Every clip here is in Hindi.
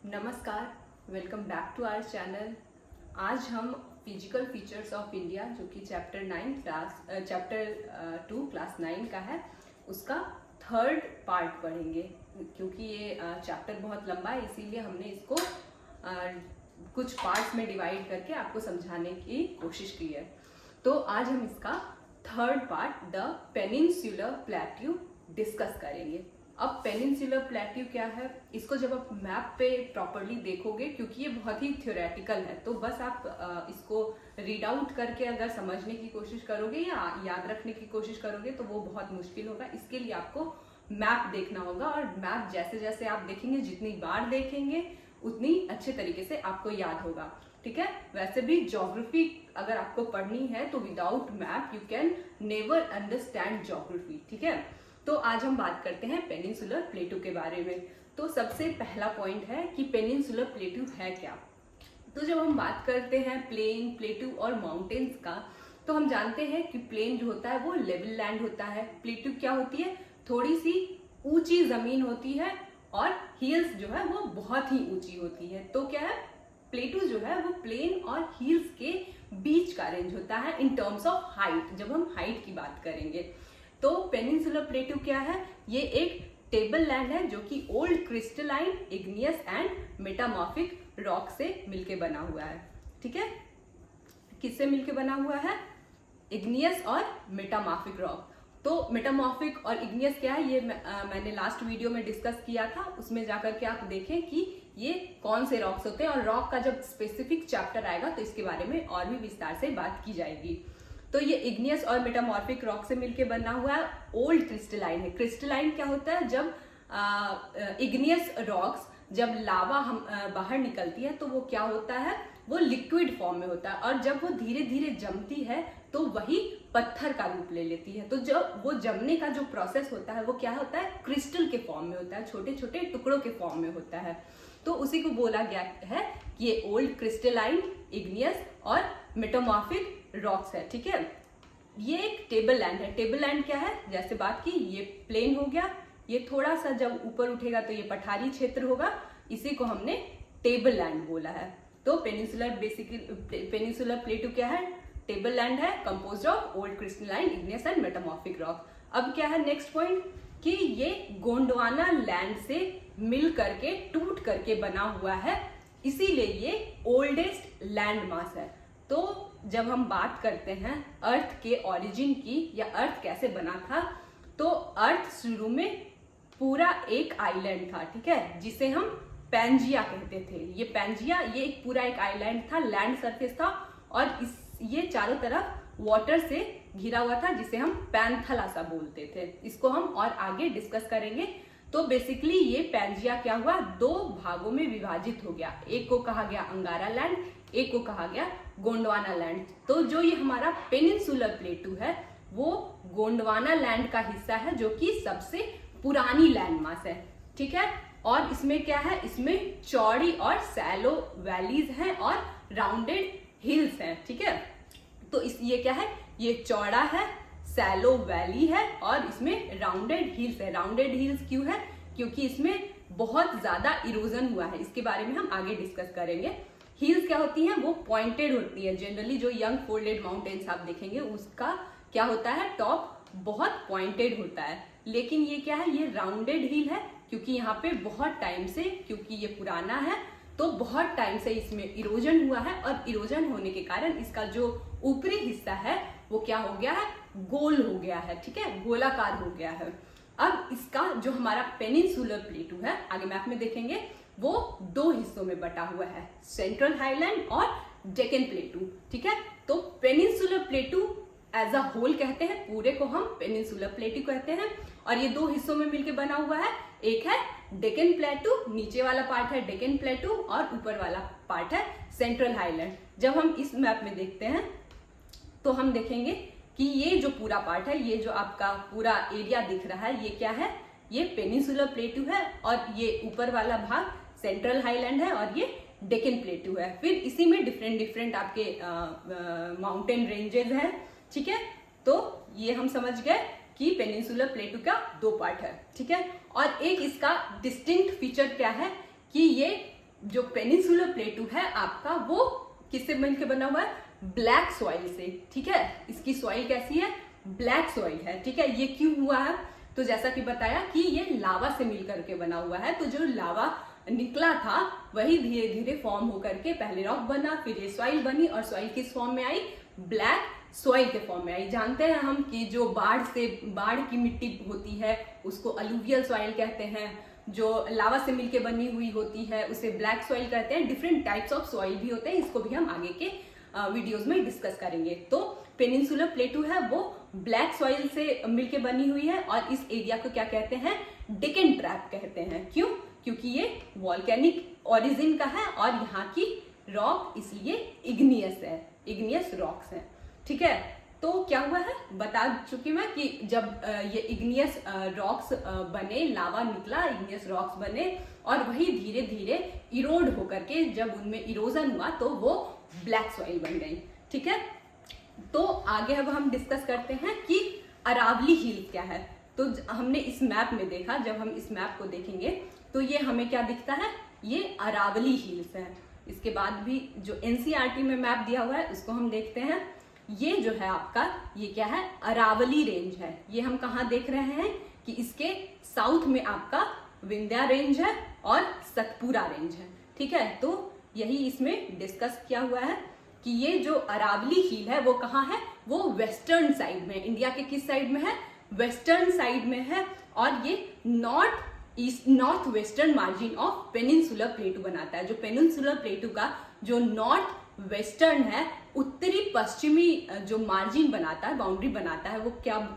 नमस्कार, welcome back to our channel. आज हम फिजिकल फीचर्स ऑफ इंडिया जो कि चैप्टर 2 क्लास 9 का है, उसका थर्ड पार्ट पढ़ेंगे। क्योंकि ये चैप्टर बहुत लंबा है, इसीलिए हमने इसको कुछ पार्ट्स में डिवाइड करके आपको समझाने की कोशिश की है। तो आज हम इसका third part the peninsular plateau discuss करेंगे। अब पेनिनसुलर प्लेट्यू क्या है, इसको जब आप मैप पे प्रॉपरली देखोगे, क्योंकि ये बहुत ही थ्योरेटिकल है, तो बस आप इसको रीड आउट करके अगर समझने की कोशिश करोगे या याद रखने की कोशिश करोगे तो वो बहुत मुश्किल होगा। इसके लिए आपको मैप देखना होगा, और मैप जैसे जैसे आप देखेंगे, जितनी बार देखेंगे उतनी अच्छे तरीके से आपको याद होगा। ठीक है। वैसे भी ज्योग्राफी अगर आपको पढ़नी है तो without map you can never understand geography. ठीक है। तो आज हम बात करते हैं पेनिनसुलर प्लेटू के बारे में। तो सबसे पहला पॉइंट है कि पेनिनसुलर प्लेटू है क्या। तो जब हम बात करते हैं प्लेन, प्लेटू और माउंटेन्स का, तो हम जानते हैं कि प्लेन जो होता है वो लेवल लैंड होता है। प्लेटू क्या होती है, थोड़ी सी ऊंची जमीन होती है, और हिल्स जो है वो बहुत ही ऊंची होती है। तो क्या है, प्लेटू जो है वो प्लेन और हिल्स के बीच का रेंज होता है इन टर्म्स ऑफ हाइट, जब हम हाइट की बात करेंगे। तो पेनिनसुलर प्लेटू क्या है, ये एक टेबल लैंड है जो कि old crystalline, igneous and metamorphic rock से मिलके बना हुआ है। ठीक है। किससे मिलके बना हुआ है, इग्नियस और मेटामॉर्फिक रॉक। तो मेटामॉर्फिक और इग्नियस क्या है, ये मैंने लास्ट वीडियो में डिस्कस किया था, उसमें जाकर के आप देखें कि ये कौन से रॉक्स होते हैं, और रॉक का जब स्पेसिफिक चैप्टर आएगा तो इसके बारे में और भी विस्तार से बात की जाएगी। तो ये इग्नियस और मेटामॉर्फिक रॉक से मिलके बना हुआ है। ओल्ड क्रिस्टलाइन है। क्रिस्टलाइन क्या होता है, जब इग्नियस रॉक्स, जब लावा हम बाहर निकलती है तो वो क्या होता है, वो लिक्विड फॉर्म में होता है, और जब वो धीरे धीरे जमती है तो वही पत्थर का रूप ले लेती है। तो जब वो जमने का जो प्रोसेस होता है वो क्या होता है, क्रिस्टल के फॉर्म में होता है, छोटे छोटे टुकड़ों के फॉर्म में होता है। तो उसी को बोला गया है कि ये ओल्ड क्रिस्टलाइन, इग्नियस और मेटामॉर्फिक रॉक्स है। ठीक है। ये एक टेबल लैंड है। टेबल लैंड क्या है, जैसे बात की, ये प्लेन हो गया, ये थोड़ा सा जब ऊपर उठेगा तो ये पठारी क्षेत्र होगा, इसी को हमने टेबल लैंड बोला है। तो पेनिनसुलर प्लेटू क्या है, टेबल लैंड है, composed of old crystalline, igneous and metamorphic rock. अब क्या है नेक्स्ट पॉइंट, कि ये गोंडवाना लैंड से मिल करके, टूट करके बना हुआ है, इसीलिए ये ओल्डेस्ट लैंड मास है। तो जब हम बात करते हैं अर्थ के ओरिजिन की, या अर्थ कैसे बना था, तो अर्थ शुरू में पूरा एक आइलैंड था। ठीक है, जिसे हम पैंजिया कहते थे। ये पैंजिया, ये एक पूरा एक आइलैंड था, लैंड सरफेस था, और ये चारों तरफ वाटर से घिरा हुआ था, जिसे हम पैंथला बोलते थे। इसको हम और आगे डिस्कस करेंगे। तो बेसिकली ये पैंजिया क्या हुआ, दो भागों में विभाजित हो गया। एक को कहा गया अंगारा लैंड, एक को कहा गया गोंडवाना लैंड। तो जो ये हमारा पेनिनसुलर प्लेटू है वो गोंडवाना लैंड का हिस्सा है, जो कि सबसे पुरानी लैंड मास है। ठीक है। और इसमें क्या है, इसमें चौड़ी और सैलो वैलीज हैं और राउंडेड हिल्स हैं। ठीक है। तो ये क्या है, ये चौड़ा है, सैलो वैली है, और इसमें राउंडेड हिल्स है। राउंडेड हिल्स क्यों है, क्योंकि इसमें बहुत ज्यादा इरोजन हुआ है। इसके बारे में हम आगे डिस्कस करेंगे। हिल्स क्या होती हैं, वो पॉइंटेड होती है। जनरली जो यंग फोल्डेड माउंटेन्स आप देखेंगे उसका क्या होता है, टॉप बहुत पॉइंटेड होता है। लेकिन ये क्या है, ये राउंडेड हिल है, क्योंकि यहाँ पे बहुत टाइम से, क्योंकि ये पुराना है तो बहुत टाइम से इसमें इरोजन हुआ है, और इरोजन होने के कारण इसका जो ऊपरी हिस्सा है वो क्या हो गया है, गोल हो गया है। ठीक है, गोलाकार हो गया है। अब इसका जो हमारा पेनिनसुलर प्लेटू है, आगे मैप में देखेंगे, वो दो हिस्सों में बटा हुआ है, सेंट्रल हाईलैंड और डेक्कन प्लेटू। ठीक है। तो peninsular plateau as a whole कहते हैं, पूरे को हम पेनिनसुलर प्लेटू कहते हैं, और ये दो हिस्सों में मिलकर बना हुआ है। एक है डेक्कन प्लेटू, नीचे वाला पार्ट है डेक्कन प्लेटू, और ऊपर वाला पार्ट है सेंट्रल हाईलैंड। जब हम इस मैप में देखते हैं तो हम देखेंगे कि ये जो पूरा पार्ट है, ये जो आपका पूरा एरिया दिख रहा है, ये क्या है, ये पेनिनसुलर प्लेटू है, और ये ऊपर वाला भाग सेंट्रल हाईलैंड है, और ये डेक्कन प्लेटू है। फिर इसी में डिफरेंट डिफरेंट आपके माउंटेन रेंजेस हैं। ठीक है। तो ये हम समझ गए कि पेनिनसुलर प्लेटू का दो पार्ट है। ठीक है। और एक इसका डिस्टिंक्ट फीचर क्या है कि ये जो पेनिनसुलर प्लेटू है आपका वो किससे मिलकर बना हुआ है? ब्लैक सॉइल से, ठीक है। इसकी सॉइल कैसी है? ब्लैक सॉइल है, ठीक है। ये क्यों हुआ है? तो जैसा कि बताया कि ये लावा से मिलकर के बना हुआ है, तो जो लावा निकला था वही धीरे धीरे फॉर्म होकर के पहले रॉक बना, फिर ये सॉइल बनी, और सॉइल किस फॉर्म में आई? ब्लैक सॉइल के फॉर्म में आई। जानते हैं हम कि जो बाढ़ की मिट्टी होती है उसको अलुवियल सॉइल कहते हैं, जो लावा से मिलके बनी हुई होती है उसे ब्लैक सॉइल कहते हैं। डिफरेंट टाइप्स ऑफ सॉइल भी होते हैं, इसको भी हम आगे के वीडियोस में डिस्कस करेंगे। तो पेनिनसुलर प्लेटू है वो ब्लैक सॉइल से मिलके बनी हुई है, और इस एरिया को क्या कहते हैं? डेक्कन ट्रैप कहते हैं। क्यों? क्योंकि ये वॉल्केनिक ओरिजिन का है और यहाँ की रॉक इसलिए इग्नियस है, इग्नियस रॉक्स हैं, ठीक है। तो क्या हुआ है? बता चुकी मैं कि जब ये इग्नियस रॉक्स बने, लावा निकला, इग्नियस रॉक्स बने, और वही धीरे धीरे इरोड होकर के जब उनमें इरोजन हुआ तो वो ब्लैक सॉइल बन गई, ठीक है। तो आगे अब हम डिस्कस करते हैं कि अरावली हिल क्या है। तो हमने इस मैप में देखा, जब हम इस मैप को देखेंगे तो ये हमें क्या दिखता है? ये अरावली हिल्स है। इसके बाद भी जो एनसीईआरटी में मैप दिया हुआ है उसको हम देखते हैं। ये जो है आपका, ये क्या है? अरावली रेंज है। ये हम कहाँ देख रहे हैं कि इसके साउथ में आपका विंध्या रेंज है और सतपुरा रेंज है, ठीक है। तो यही इसमें डिस्कस किया हुआ है कि ये जो अरावली हिल है वो कहाँ है? वो वेस्टर्न साइड में, इंडिया के किस साइड में है? वेस्टर्न साइड में है, और ये north western margin of peninsular प्लेटू बनाता है। जो पेनिनसुलर प्लेटू का जो नॉर्थ वेस्टर्न है, उत्तरी पश्चिमी जो मार्जिन बनाता है, बाउंड्री बनाता है, वो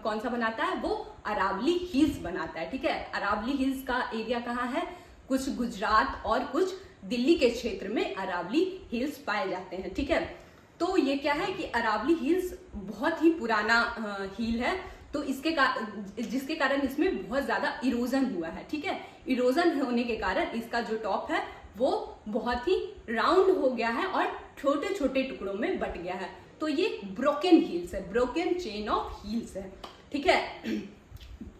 कौन सा बनाता है? वो अरावली हिल्स बनाता है, ठीक है। अरावली हिल्स का एरिया कहाँ है? कुछ गुजरात और कुछ दिल्ली के क्षेत्र में अरावली हिल्स पाए जाते हैं, ठीक है। तो ये क्या है कि अरावली हिल्स बहुत ही पुराना हिल है, तो जिसके कारण इसमें बहुत ज्यादा इरोजन हुआ है, ठीक है। इरोजन होने के कारण इसका जो टॉप है वो बहुत ही राउंड हो गया है और छोटे छोटे टुकड़ों में बट गया है। तो ये ब्रोकन हिल्स है, ब्रोकन चेन ऑफ हिल्स है, ठीक है।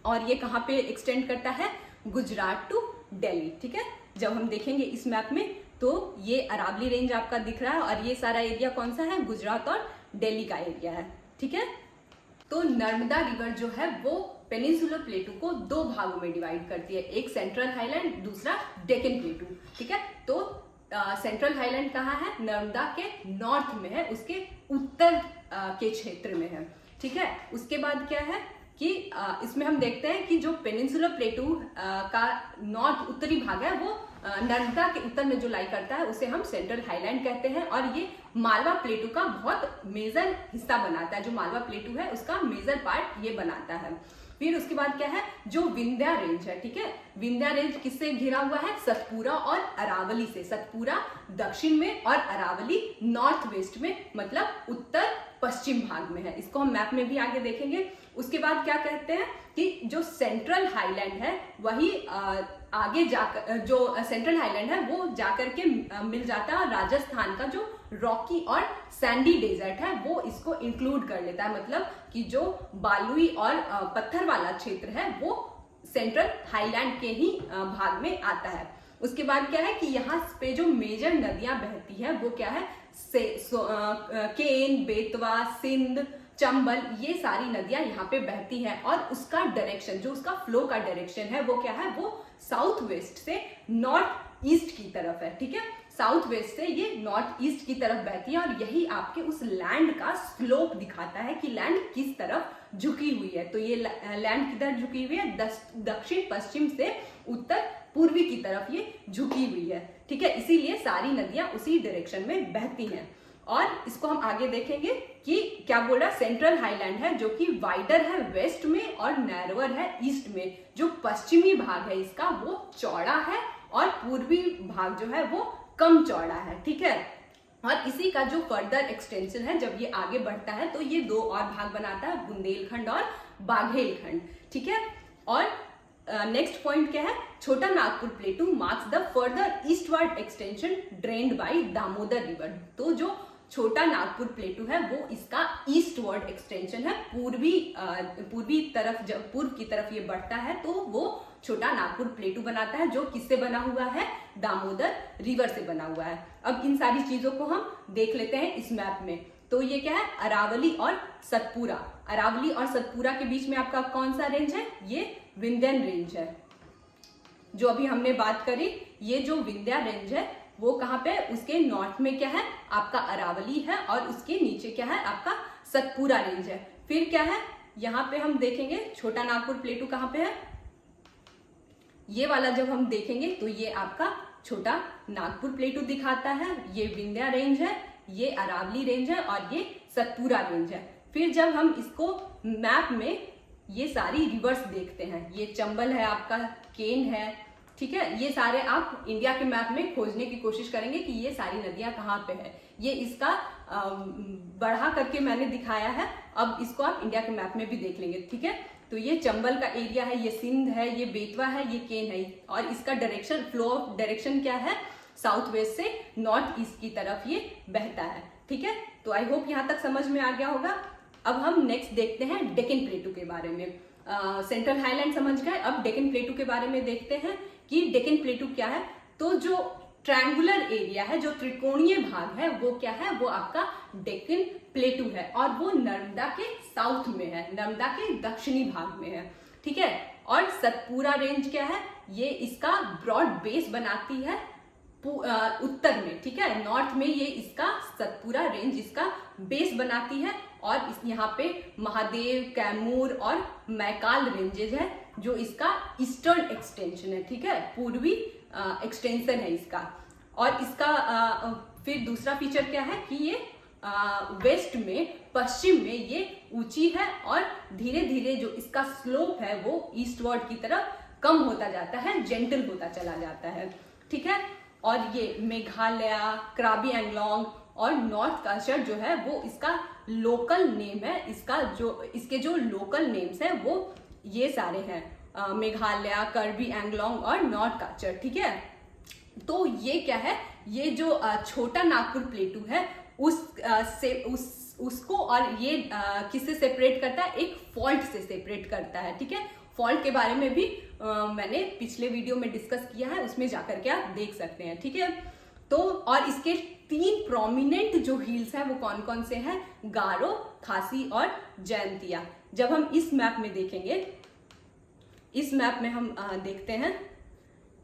और ये कहाँ पे एक्सटेंड करता है? गुजरात टू दिल्ली, ठीक है। जब हम देखेंगे इस मैप में तो ये अरावली रेंज आपका दिख रहा है, और ये सारा एरिया कौन सा है? गुजरात और दिल्ली का एरिया है, ठीक है। तो नर्मदा रिवर जो है वो पेनिनसुलर प्लेटू को दो भागों में डिवाइड करती है, एक सेंट्रल हाईलैंड, दूसरा डेक्कन प्लेटू, ठीक है। तो सेंट्रल हाईलैंड कहाँ है? नर्मदा के नॉर्थ में है, उसके उत्तर के क्षेत्र में है, ठीक है। उसके बाद क्या है कि इसमें हम देखते हैं कि जो पेनिनसुलर प्लेटू का नॉर्थ उत्तरी भाग है वो नर्मदा के उत्तर में जो लाई करता है उसे हम सेंट्रल हाईलैंड कहते हैं, और ये मालवा प्लेटू का बहुत मेजर हिस्सा बनाता है। जो मालवा प्लेटू है उसका मेजर पार्ट ये बनाता है। फिर उसके बाद क्या है? जो विंध्या रेंज है, ठीक है। विंध्या रेंज किससे घिरा हुआ है? सतपुरा और अरावली से। सतपुरा दक्षिण में और अरावली नॉर्थ वेस्ट में, मतलब उत्तर पश्चिम भाग में है। इसको हम मैप में भी आगे देखेंगे। उसके बाद क्या कहते हैं कि जो सेंट्रल हाईलैंड है वही आगे जाकर, जो सेंट्रल हाईलैंड है वो जाकर के मिल जाता है राजस्थान का जो रॉकी और सैंडी डेजर्ट है वो इसको इंक्लूड कर लेता है। मतलब कि जो बालुई और पत्थर वाला क्षेत्र है वो सेंट्रल हाईलैंड के ही भाग में आता है। उसके बाद क्या है कि यहाँ पे जो मेजर नदियां बहती है वो क्या है? केन, बेतवा, सिंध, चंबल, ये सारी नदियां यहाँ पे बहती हैं, और उसका डायरेक्शन, जो उसका फ्लो का डायरेक्शन है वो क्या है? वो साउथ वेस्ट से नॉर्थ ईस्ट की तरफ है, ठीक है। साउथ वेस्ट से ये नॉर्थ ईस्ट की तरफ बहती है, और यही आपके उस लैंड का स्लोप दिखाता है कि लैंड किस तरफ झुकी हुई है। तो ये लैंड किधर झुकी हुई है? दक्षिण पश्चिम से उत्तर पूर्वी की तरफ ये झुकी हुई है, ठीक है। इसीलिए सारी नदियां उसी डायरेक्शन में बहती हैं। और इसको हम आगे देखेंगे कि क्या बोल रहा है? सेंट्रल हाईलैंड है जो कि वाइडर है वेस्ट में और नैरोअर है ईस्ट में। जो पश्चिमी भाग है इसका वो चौड़ा है, और पूर्वी भाग जो है वो कम चौड़ा है, ठीक है। और इसी का जो फर्दर एक्सटेंशन है, जब ये आगे बढ़ता है तो ये दो और भाग बनाता है, बुंदेलखंड और बाघेलखंड, ठीक है। और नेक्स्ट पॉइंट क्या है? Chota Nagpur plateau marks the further eastward extension drained by Damodar river. तो जो छोटा नागपुर प्लेटू है वो इसका ईस्टवर्ड एक्सटेंशन है, पूर्वी तरफ, जब पूर्व की तरफ ये बढ़ता है तो वो छोटा नागपुर प्लेटू बनाता है, जो किससे बना हुआ है, दामोदर रिवर से बना हुआ है। अब इन सारी चीजों को हम देख लेते हैं इस मैप में। तो ये क्या है, अरावली और सतपुरा। अरावली और सतपुरा के बीच में आपका कौन सा रेंज है, ये विंध्यन रेंज है। जो अभी हमने बात करी, ये जो विंध्या रेंज है वो कहाँ पे, उसके नॉर्थ में क्या है आपका अरावली है, और उसके नीचे क्या है आपका सतपुरा रेंज है। फिर क्या है, यहाँ पे हम देखेंगे छोटा नागपुर प्लेटू कहाँ पे है, ये वाला जब हम देखेंगे तो ये आपका छोटा नागपुर प्लेटू दिखाता है। ये विंध्या रेंज है, ये अरावली रेंज है, और ये सतपुरा रेंज है। फिर जब हम इसको मैप में ये सारी रिवर्स देखते हैं, ये चंबल है आपका, केन है, ठीक है, ये सारे आप इंडिया के मैप में खोजने की कोशिश करेंगे कि ये सारी नदियां कहाँ पे है। ये इसका बढ़ा करके मैंने दिखाया है, अब इसको आप इंडिया के मैप में भी देख लेंगे, ठीक है। तो ये चंबल का एरिया है, ये सिंध है, ये बेतवा है, ये केन है, और इसका डायरेक्शन, फ्लो ऑफ डायरेक्शन क्या है, साउथ वेस्ट से नॉर्थ ईस्ट की तरफ ये बहता है, ठीक है। तो आई होप यहाँ तक समझ में आ गया होगा। अब हम नेक्स्ट देखते हैं डेक्कन प्लेटू के बारे में। सेंट्रल हाईलैंड समझ गए, अब डेक्कन प्लेटू के बारे में देखते हैं कि डेक्कन प्लेटू क्या है। तो जो ट्रायंगुलर एरिया है, जो त्रिकोणीय भाग है, वो क्या है, वो आपका डेक्कन प्लेटू है, और वो नर्मदा के साउथ में है, नर्मदा के दक्षिणी भाग में है, ठीक है। और सतपुरा रेंज क्या है, ये इसका ब्रॉड बेस बनाती है उत्तर में, ठीक है। नॉर्थ में ये इसका सतपुरा रेंज इसका बेस बनाती है, और यहाँ पे महादेव, कैमूर और मैकाल रेंजेज है, जो इसका ईस्टर्न एक्सटेंशन है, ठीक है, पूर्वी एक्सटेंशन है इसका। और इसका फिर दूसरा फीचर क्या है कि ये वेस्ट में, पश्चिम में ये ऊंची है, और धीरे धीरे जो इसका स्लोप है वो ईस्टवर्ड की तरफ कम होता जाता है, जेंटल होता चला जाता है, ठीक है। और ये मेघालय, क्राबी एंगलोंग और नॉर्थ काचर जो है वो इसका लोकल नेम है। इसके जो लोकल नेम्स हैं वो ये सारे हैं, मेघालय, कर्बी एंगलोंग और नॉर्थ काचर, ठीक है। तो ये क्या है, ये जो छोटा नागपुर प्लेटू है उसको और ये किससे सेपरेट करता है, एक फॉल्ट से सेपरेट करता है, ठीक है। फॉल्ट के बारे में भी मैंने पिछले वीडियो में डिस्कस किया है, उसमें जाकर के आप देख सकते हैं, ठीक है। तो और इसके 3 प्रोमिनेंट जो हिल्स हैं वो कौन कौन से हैं, गारो, खासी और जयंतिया। जब हम इस मैप में देखेंगे, इस मैप में हम देखते हैं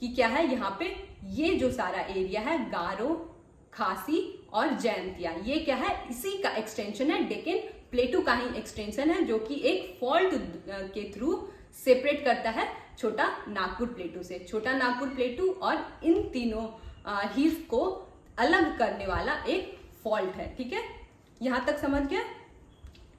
कि क्या है, यहाँ पे ये जो सारा एरिया है, गारो, खासी और जयंतिया, ये क्या है, इसी का एक्सटेंशन है, डेक्कन प्लेटू का ही एक्सटेंशन है, जो कि एक फॉल्ट के थ्रू सेपरेट करता है छोटा नागपुर प्लेटू से। छोटा नागपुर प्लेटू और इन तीनों हिल्स को अलग करने वाला एक फॉल्ट है, ठीक है, यहां तक समझ गया।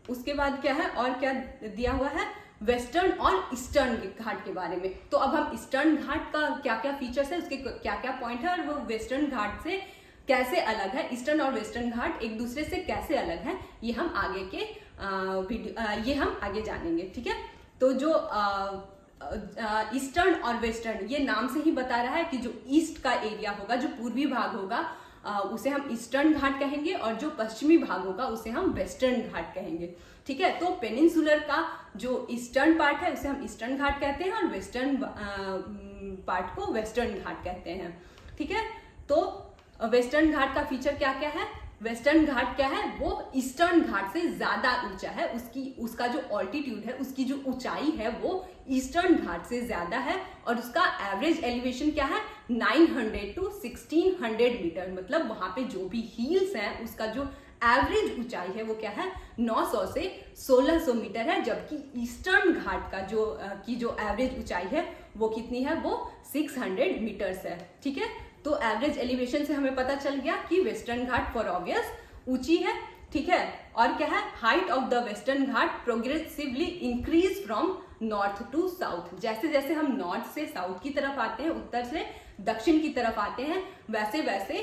उसके बाद क्या है, और क्या दिया हुआ है, वेस्टर्न और ईस्टर्न घाट के बारे में। तो अब हम ईस्टर्न घाट का क्या क्या फीचर्स है, उसके क्या क्या पॉइंट है, और वो वेस्टर्न घाट से कैसे अलग है, ईस्टर्न और वेस्टर्न घाट एक दूसरे से कैसे अलग है, ये हम आगे के ये हम आगे जानेंगे, ठीक है। तो जो ईस्टर्न और वेस्टर्न, ये नाम से ही बता रहा है कि जो ईस्ट का एरिया होगा, जो पूर्वी भाग होगा, उसे हम ईस्टर्न घाट कहेंगे, और जो पश्चिमी भाग होगा उसे हम वेस्टर्न घाट कहेंगे, ठीक है। तो पेनिनसुलर का जो ईस्टर्न पार्ट है उसे हम ईस्टर्न घाट कहते हैं, और वेस्टर्न पार्ट को वेस्टर्न घाट कहते हैं, ठीक है। तो वेस्टर्न घाट का फीचर क्या क्या है, वेस्टर्न घाट क्या है, वो ईस्टर्न घाट से ज्यादा ऊंचा है, उसका जो ऑल्टीट्यूड है, उसकी जो ऊंचाई है वो ईस्टर्न घाट से ज्यादा है, और उसका एवरेज एलिवेशन क्या है, 900 to 1600 मीटर। मतलब वहां पे जो भी हिल्स हैं उसका जो एवरेज ऊंचाई है वो क्या है, 900 से 1600 मीटर है, जबकि ईस्टर्न घाट का जो एवरेज ऊंचाई है वो कितनी है, वो 600 मीटर्स है, ठीक है। तो एवरेज एलिवेशन से हमें पता चल गया कि वेस्टर्न घाट फॉर ऑब्वियस ऊंची है, ठीक है। और क्या है, height of the western Ghat progressively increase from north to south. जैसे जैसे हम नॉर्थ से साउथ की तरफ आते हैं, उत्तर से दक्षिण की तरफ आते हैं, वैसे वैसे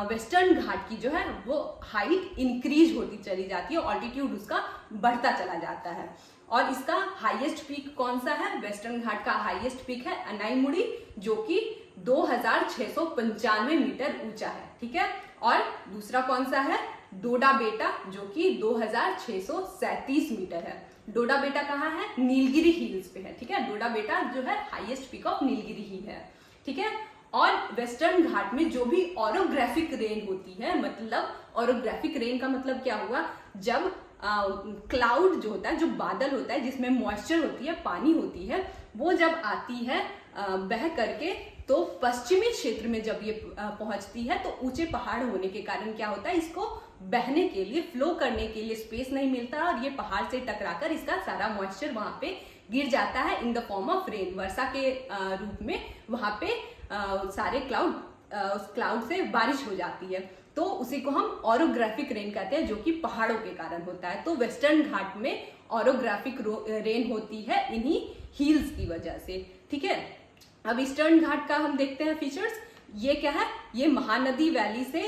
वेस्टर्न घाट की जो है वो हाइट इंक्रीज होती चली जाती है, ऑल्टीट्यूड उसका बढ़ता चला जाता है। और इसका हाईएस्ट पीक कौन सा है, वेस्टर्न घाट का हाईएस्ट पीक है अनाईमुड़ी, जो कि 2695 मीटर ऊंचा है, ठीक है। और दूसरा कौन सा है, डोडा बेटा, जो कि 2637 मीटर है। डोडा बेटा कहाँ है? नीलगिरी हिल्स पे है, ठीक है। डोडा बेटा जो है हाईएस्ट पीक ऑफ नीलगिरी ही है, ठीक है। और वेस्टर्न घाट में जो भी ऑरोग्राफिक रेन होती है, मतलब ऑरोग्राफिक रेन का मतलब क्या हुआ, जब क्लाउड जो होता है, जो बादल होता है जिसमें मॉइस्चर होती है, पानी होती है, वो जब आती है बह करके, तो पश्चिमी क्षेत्र में जब ये पहुंचती है, तो ऊंचे पहाड़ होने के कारण क्या होता है, इसको बहने के लिए, फ्लो करने के लिए स्पेस नहीं मिलता, और ये पहाड़ से टकराकर इसका सारा मॉइस्चर वहां पे गिर जाता है in the form of rain, वर्षा के रूप में वहां पे सारे क्लाउड से बारिश हो जाती है, तो उसी को हम ऑरोग्राफिक रेन कहते हैं, जो कि पहाड़ों के कारण होता है। तो वेस्टर्न घाट में ऑरोग्राफिक रेन होती है इन्हीं हील्स की वजह से, ठीक है। अब ईस्टर्न घाट का हम देखते हैं फीचर्स। ये क्या है, ये महानदी वैली से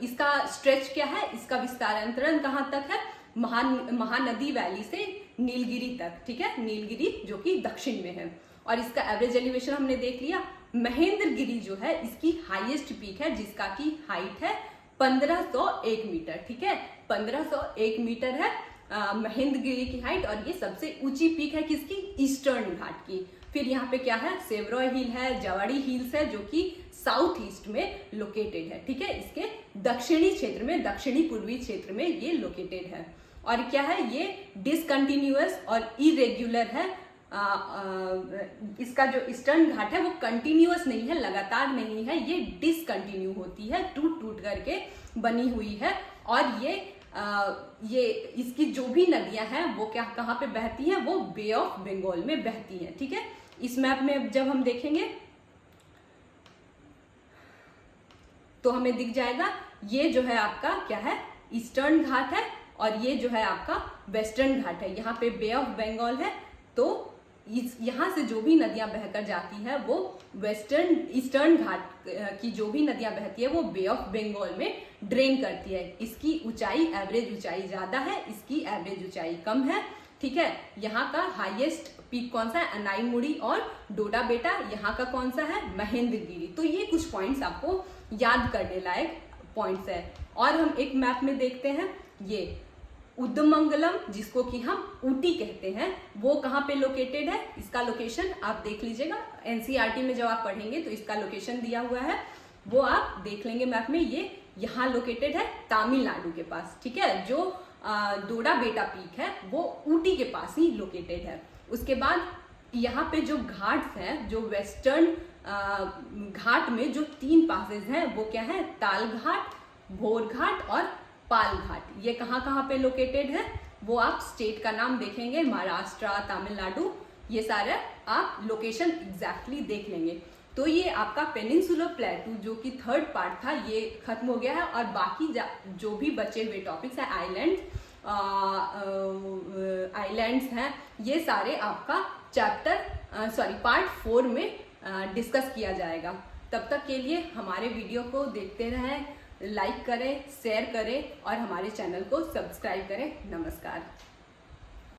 इसका स्ट्रेच क्या है, इसका विस्तारांतरण कहाँ तक है, महानदी वैली से नीलगिरी तक, ठीक है। नीलगिरी जो कि दक्षिण में है, और इसका एवरेज एलिवेशन हमने देख लिया। महेंद्रगिरी जो है इसकी हाईएस्ट पीक है, जिसका की हाइट है 1501 मीटर, ठीक है। 1501 मीटर है महेंद्रगिरी की हाइट, और ये सबसे ऊंची पीक है किसकी, ईस्टर्न घाट की। फिर यहाँ पे क्या है, सेवरॉय हिल है, जवाड़ी हिल्स है, जो कि साउथ ईस्ट में लोकेटेड है, ठीक है। इसके दक्षिणी क्षेत्र में, दक्षिणी पूर्वी क्षेत्र में ये लोकेटेड है। और क्या है, ये डिसकंटिन्यूअस और इरेग्युलर है। इसका जो ईस्टर्न घाट है वो कंटिन्यूअस नहीं है, लगातार नहीं है, ये डिसकंटिन्यू होती है, टूट टूट करके बनी हुई है। और ये इसकी जो भी नदियां हैं वो क्या, कहाँ पे बहती हैं, वो बे ऑफ बंगाल में बहती हैं, ठीक है। इस मैप में जब हम देखेंगे तो हमें दिख जाएगा, ये जो है आपका क्या है, ईस्टर्न घाट है, और ये जो है आपका वेस्टर्न घाट है। यहाँ पे बे ऑफ बंगाल है, तो यहाँ से जो भी नदियां बहकर जाती है वो ईस्टर्न घाट की जो भी नदियां बहती है वो बे ऑफ बंगाल में ड्रेन करती है। इसकी ऊंचाई, एवरेज ऊंचाई ज्यादा है, इसकी एवरेज ऊंचाई कम है, ठीक है। यहाँ का हाईएस्ट पीक कौन सा है, अनाईमुड़ी और डोडा बेटा। यहाँ का कौन सा है, महेंद्रगिरी। तो ये कुछ पॉइंट्स आपको याद करने लायक पॉइंट्स है। और हम एक मैप में देखते हैं, ये उदमंगलम, जिसको कि हम ऊटी कहते हैं, वो कहाँ पे लोकेटेड है, इसका लोकेशन आप देख लीजिएगा। एनसीईआरटी में जब आप पढ़ेंगे तो इसका लोकेशन दिया हुआ है, वो आप देख लेंगे मैप में। ये यहाँ लोकेटेड है तमिलनाडु के पास, ठीक है। जो डोडा बेटा पीक है वो ऊटी के पास ही लोकेटेड है। उसके बाद यहाँ पे जो घाट्स हैं, जो वेस्टर्न घाट में जो 3 पासेज हैं, वो क्या है, ताल घाट, भोर घाट और पाल घाट। ये कहाँ कहाँ पे लोकेटेड है, वो आप स्टेट का नाम देखेंगे, महाराष्ट्र, तमिलनाडु, ये सारे आप लोकेशन एग्जैक्टली देख लेंगे। तो ये आपका पेनिनसुलर प्लेटू जो कि 3rd पार्ट था, ये खत्म हो गया है। और बाकी जो भी बचे हुए टॉपिक्स हैं, आइलैंड्स हैं, ये सारे आपका पार्ट 4 में डिस्कस किया जाएगा। तब तक के लिए हमारे वीडियो को देखते रहें, लाइक करें, शेयर करें और हमारे चैनल को सब्सक्राइब करें। नमस्कार।